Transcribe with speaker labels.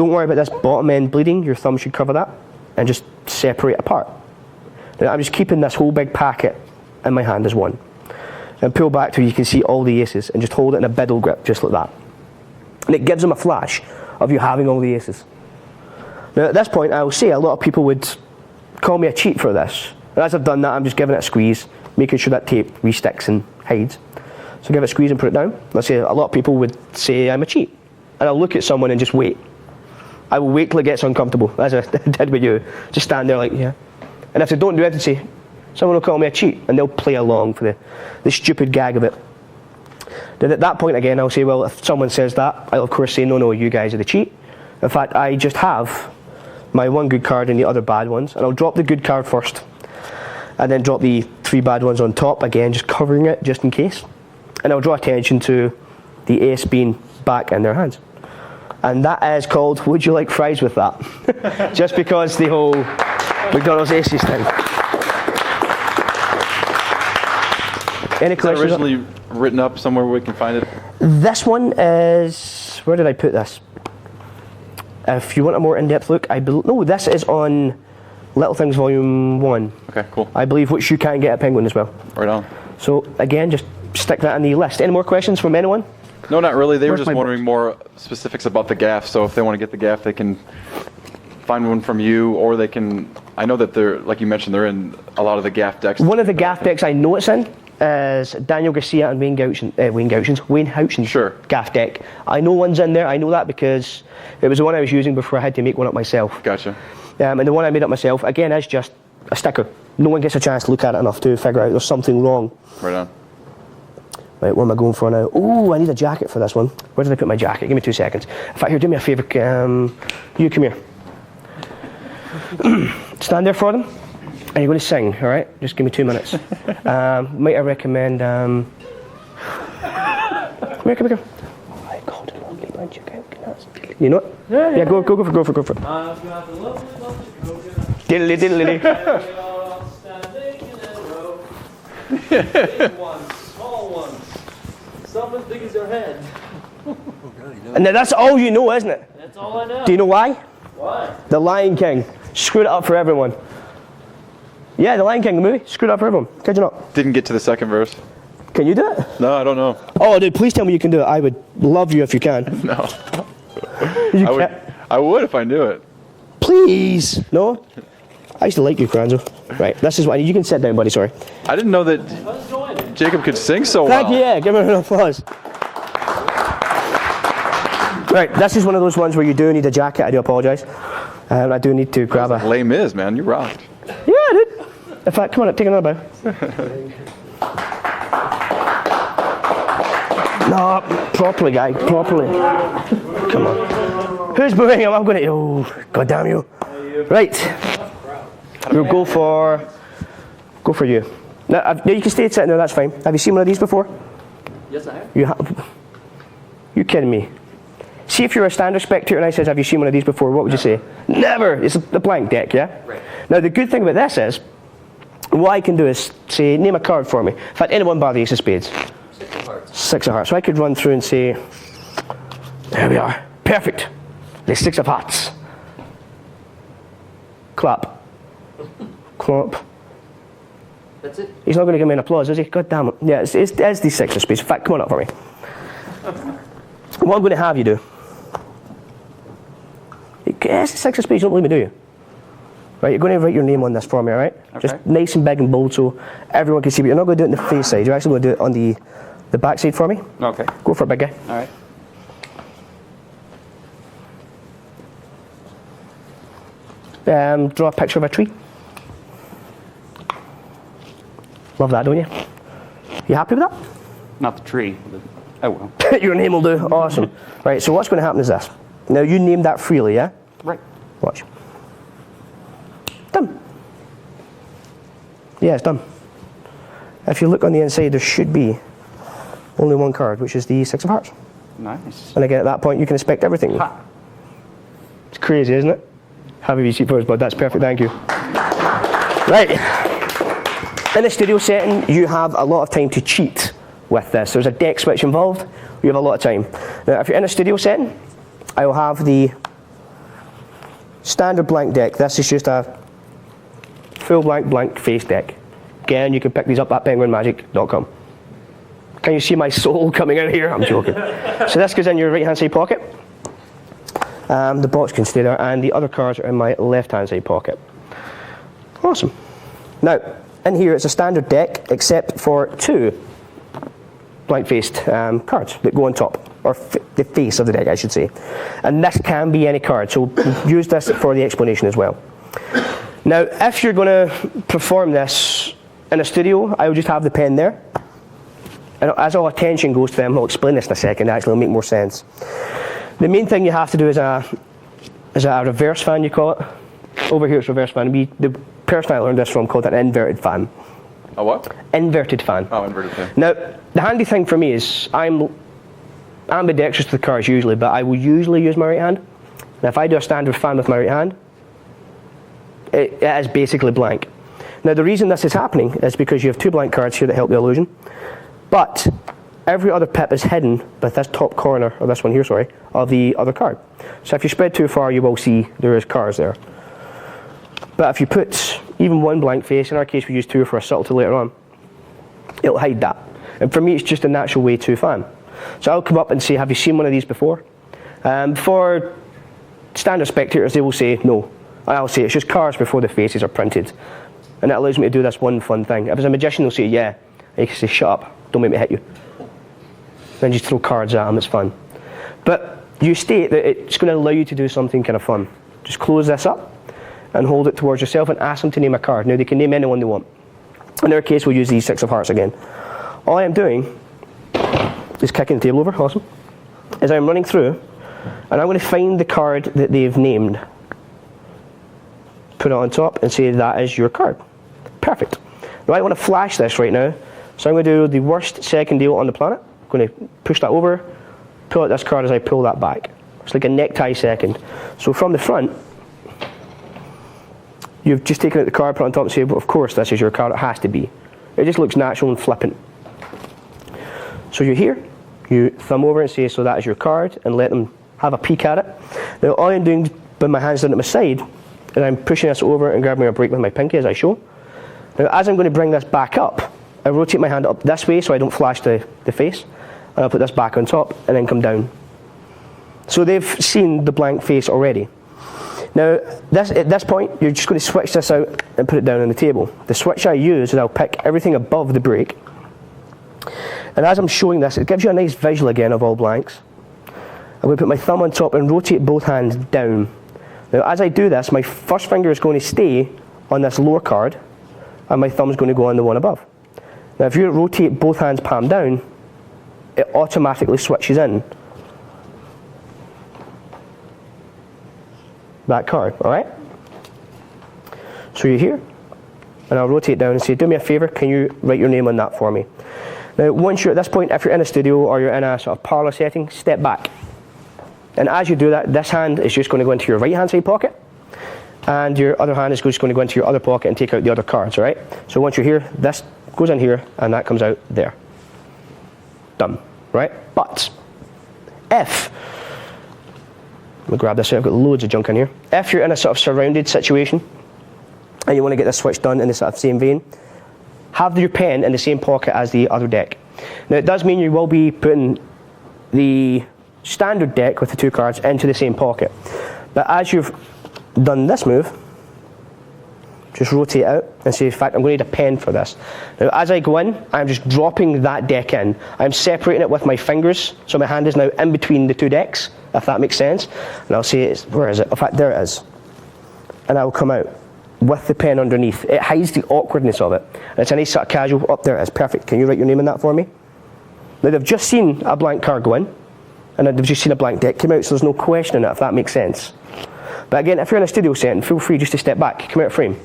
Speaker 1: Don't worry about this bottom end bleeding. Your thumb should cover that. And just separate apart. Now I'm just keeping this whole big packet in my hand as one. And pull back till you can see all the aces. And just hold it in a biddle grip, just like that. And it gives them a flash of you having all the aces. Now at this point, I will say a lot of people would call me a cheat for this. And as I've done that, I'm just giving it a squeeze, making sure that tape re-sticks and hides. So give it a squeeze and put it down. Let's say a lot of people would say I'm a cheat. And I'll look at someone and just wait. I will wait till it gets uncomfortable, as I did with you. Just stand there like, yeah. And if they don't do it, they say, someone will call me a cheat, and they'll play along for the stupid gag of it. Then at that point again, I'll say, well, if someone says that, I'll of course say, no, you guys are the cheat. In fact, I just have my one good card and the other bad ones, and I'll drop the good card first, and then drop the 3 bad ones on top, again, just covering it, just in case. And I'll draw attention to the ace being back in their hands. And that is called, would you like fries with that? Just because the whole McDonald's aces thing. Any questions?
Speaker 2: Originally written up somewhere where we can find it?
Speaker 1: This one is, where did I put this? If you want a more in-depth look, no, this is on Little Things Volume 1.
Speaker 2: Okay, cool.
Speaker 1: I believe, which you can get at Penguin as well.
Speaker 2: Right on.
Speaker 1: So again, just stick that on the list. Any more questions from anyone?
Speaker 2: No, not really. They were just wondering more specifics about the gaff. So if they want to get the gaff, they can find one from you, or they can. I know that they're, like you mentioned, they're in a lot of the gaff decks.
Speaker 1: One of the gaff decks I know it's in is Daniel Garcia and Wayne Houchen's
Speaker 2: sure.
Speaker 1: gaff deck. I know one's in there. I know that because it was the one I was using before I had to make one up myself.
Speaker 2: Gotcha.
Speaker 1: And the one I made up myself, again, is just a sticker. No one gets a chance to look at it enough to figure out there's something wrong.
Speaker 2: Right on.
Speaker 1: Right, what am I going for now? Oh, I need a jacket for this one. Where did I put my jacket? Give me 2 seconds. In fact, here, do me a favour. You come here. Stand there for them. And you're going to sing, all right? Just give me 2 minutes. Might I recommend... Come here. I called it lovely bunch of coconuts. You know it? Yeah, go for it.
Speaker 3: I've got the lovely bunch of coconuts.
Speaker 1: Diddly.
Speaker 3: They are standing in a row. Big ones, small ones. Some as big as your head.
Speaker 1: And now that's all you know, isn't it?
Speaker 3: That's all I know.
Speaker 1: Do you know why?
Speaker 3: Why?
Speaker 1: The Lion King. Screwed it up for everyone. Yeah, The Lion King, the movie. Screwed it up for everyone. Could you not?
Speaker 2: Didn't get to the second verse.
Speaker 1: Can you do it?
Speaker 2: No, I don't know.
Speaker 1: Oh, dude, please tell me you can do it. I would love you if you can.
Speaker 2: No.
Speaker 1: You
Speaker 2: I would if I knew it.
Speaker 1: Please. No? I used to like you, Cranzo. Right, this is what I need. You can sit down, buddy, sorry.
Speaker 2: I didn't know that Jacob could sing so well.
Speaker 1: Thank you, yeah. Give him an applause. Right, this is one of those ones where you do need a jacket. I do apologise. I do need to grab a...
Speaker 2: Les Mis, man. You rocked.
Speaker 1: Yeah, I did. In fact, come on up, take another bow. No, properly, guy, properly. Come on. Who's booing him? I'm going to... Oh, God damn you. Right. We'll go for you. Now, you can stay sitting there, that's fine. Have you seen one of these before?
Speaker 3: Yes, I have.
Speaker 1: You have? You kidding me? See if you're a standard spectator and I says, have you seen one of these before? What would you say? Never! It's the blank deck, yeah?
Speaker 3: Right.
Speaker 1: Now, the good thing about this is, what I can do is say, name a card for me. In fact, anyone bar the ace of spades.
Speaker 3: 6 of hearts.
Speaker 1: 6 of hearts. So I could run through and say, there we are. Perfect. The 6 of hearts. Clap. Clomp.
Speaker 3: That's it?
Speaker 1: He's not going to give me an applause, is he? God damn it. Yeah, it's the 6 of spades. In fact, come on up for me. What I'm going to have you do. It's the 6 of spades, you don't believe me, do you? Right, you're going to write your name on this for me, alright?
Speaker 2: Okay.
Speaker 1: Just nice and big and bold so everyone can see, but you're not going to do it on the face side, you're actually going to do it on the back side for me.
Speaker 2: Okay.
Speaker 1: Go for it, big guy.
Speaker 2: Alright.
Speaker 1: Draw a picture of a tree. Love that, don't you? You happy with that?
Speaker 4: Not the tree. Oh well.
Speaker 1: Your name will do. Awesome. Right, so what's going to happen is this. Now, you named that freely, yeah?
Speaker 4: Right.
Speaker 1: Watch. Done. Yeah, it's done. If you look on the inside, there should be only one card, which is the 6 of hearts.
Speaker 4: Nice.
Speaker 1: And again, at that point, you can inspect everything.
Speaker 4: Ha.
Speaker 1: It's crazy, isn't it? Happy receipt for us, bud. That's perfect. Thank you. Right. In a studio setting, you have a lot of time to cheat with this. There's a deck switch involved. You have a lot of time. Now, if you're in a studio setting, I will have the standard blank deck. This is just a full blank face deck. Again, you can pick these up at penguinmagic.com. Can you see my soul coming out here? I'm joking. So this goes in your right hand side pocket. The box can stay there, and the other cards are in my left hand side pocket. Awesome. Now, in here it's a standard deck except for 2 blank faced cards that go on top, or the face of the deck I should say. And this can be any card, so we'll use this for the explanation as well. Now, if you're going to perform this in a studio, I will just have the pen there. And as all attention goes to them, I'll explain this in a second, actually it'll make more sense. The main thing you have to do is a reverse fan, you call it. Over here it's reverse fan. The person I learned this from called it an inverted fan.
Speaker 2: A what?
Speaker 1: Inverted fan.
Speaker 2: Oh, inverted fan.
Speaker 1: Now, the handy thing for me is I'm ambidextrous to the cards usually, but I will usually use my right hand. Now, if I do a standard fan with my right hand, it is basically blank. Now, the reason this is happening is because you have 2 blank cards here that help the illusion, but every other pip is hidden with this top corner, or this one here, sorry, of the other card. So if you spread too far, you will see there is cards there. But if you put even 1 blank face, in our case we use 2 for a subtlety later on, it'll hide that. And for me, it's just a natural way to fan. So I'll come up and say, have you seen one of these before? For standard spectators, they will say no. I'll say it's just cards before the faces are printed. And that allows me to do this one fun thing. If it's a magician, they'll say yeah. And you can say, shut up, don't make me hit you. Then just throw cards at them, it's fun. But you state that it's going to allow you to do something kind of fun. Just close this up and hold it towards yourself and ask them to name a card. Now they can name anyone they want. In our case, we'll use these 6 of hearts again. All I am doing is kicking the table over, awesome, is I'm running through and I'm going to find the card that they've named. Put it on top and say that is your card. Perfect. Now I want to flash this right now, so I'm going to do the worst second deal on the planet. I'm going to push that over, pull out this card as I pull that back. It's like a necktie second. So from the front, you've just taken out the card, put it on top and say, well, of course this is your card, it has to be. It just looks natural and flippant. So you're here, you thumb over and say, so that is your card, and let them have a peek at it. Now all I'm doing with my hands down at my side, and I'm pushing this over and grabbing a break with my pinky as I show. Now as I'm going to bring this back up, I rotate my hand up this way so I don't flash the face, and I'll put this back on top and then come down. So they've seen the blank face already. Now at this point you're just going to switch this out and put it down on the table. The switch I use is I'll pick everything above the break, and as I'm showing this it gives you a nice visual again of all blanks. I'm going to put my thumb on top and rotate both hands down. Now as I do this, my first finger is going to stay on this lower card and my thumb is going to go on the one above. Now if you rotate both hands palm down, it automatically switches in that card, alright? So you're here, and I'll rotate down and say, do me a favour, can you write your name on that for me? Now once you're at this point, if you're in a studio or you're in a sort of parlour setting, step back. And as you do that, this hand is just going to go into your right hand side pocket, and your other hand is just going to go into your other pocket and take out the other cards, alright? So once you're here, this goes in here and that comes out there. Done, right? But if, let me grab this out, I've got loads of junk in here. If you're in a sort of surrounded situation and you want to get this switch done in the sort of same vein, have your pen in the same pocket as the other deck. Now it does mean you will be putting the standard deck with the 2 cards into the same pocket. But as you've done this move, just rotate out and say, in fact, I'm going to need a pen for this. Now as I go in, I'm just dropping that deck in. I'm separating it with my fingers, so my hand is now in between the 2 decks, if that makes sense. And I'll say, where is it? In fact, there it is. And I will come out with the pen underneath. It hides the awkwardness of it. And it's a nice sort of casual, up there it is, perfect. Can you write your name in that for me? Now they've just seen a blank card go in, and they've just seen a blank deck come out, so there's no question in it, if that makes sense. But again, if you're in a studio setting, feel free just to step back, come out of frame.